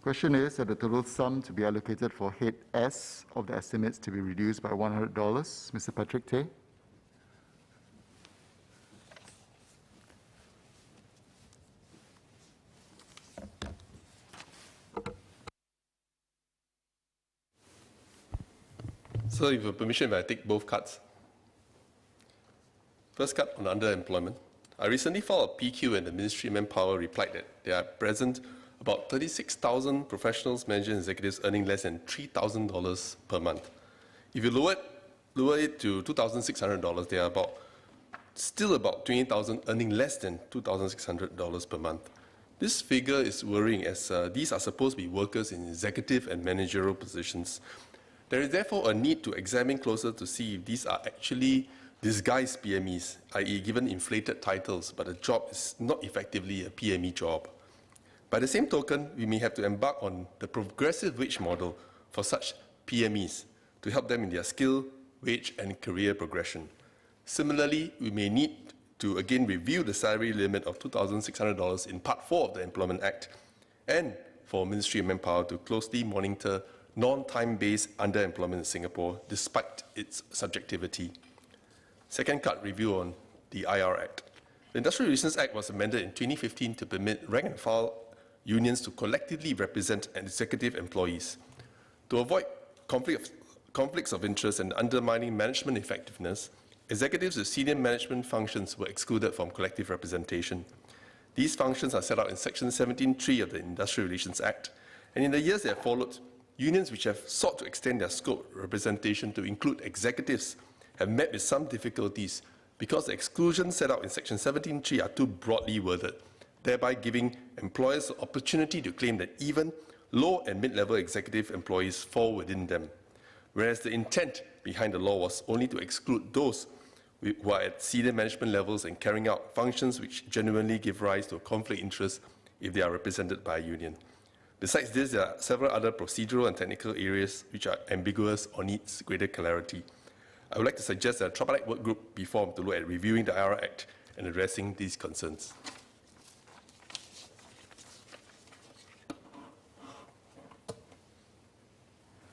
Question is that the total sum to be allocated for head S of the estimates to be reduced by $100. Mr. Patrick Tay. So, with your permission, I take both cards. First card on underemployment. I recently filed a PQ and the Ministry of Manpower replied that there are present about 36,000 professionals, managers, and executives earning less than $3,000 per month. If you lower it to $2,600, there are still about 20,000 earning less than $2,600 per month. This figure is worrying as these are supposed to be workers in executive and managerial positions. There is therefore a need to examine closer to see if these are actually disguised PMEs, i.e. given inflated titles, but the job is not effectively a PME job. By the same token, we may have to embark on the progressive wage model for such PMEs to help them in their skill, wage, and career progression. Similarly, we may need to again review the salary limit of $2,600 in Part 4 of the Employment Act, and for Ministry of Manpower to closely monitor non-time-based underemployment in Singapore, despite its subjectivity. Second card, review on the IR Act. The Industrial Relations Act was amended in 2015 to permit rank and file unions to collectively represent executive employees. To avoid conflicts of interest and undermining management effectiveness, executives with senior management functions were excluded from collective representation. These functions are set out in Section 17(3) of the Industrial Relations Act, and in the years that have followed, unions which have sought to extend their scope of representation to include executives have met with some difficulties because the exclusions set out in Section 17(3) are too broadly worded, thereby giving employers the opportunity to claim that even low and mid-level executive employees fall within them, whereas the intent behind the law was only to exclude those who are at senior management levels and carrying out functions which genuinely give rise to a conflict of interest if they are represented by a union. Besides this, there are several other procedural and technical areas which are ambiguous or needs greater clarity. I would like to suggest that a tripartite work group be formed to look at reviewing the IR Act and addressing these concerns.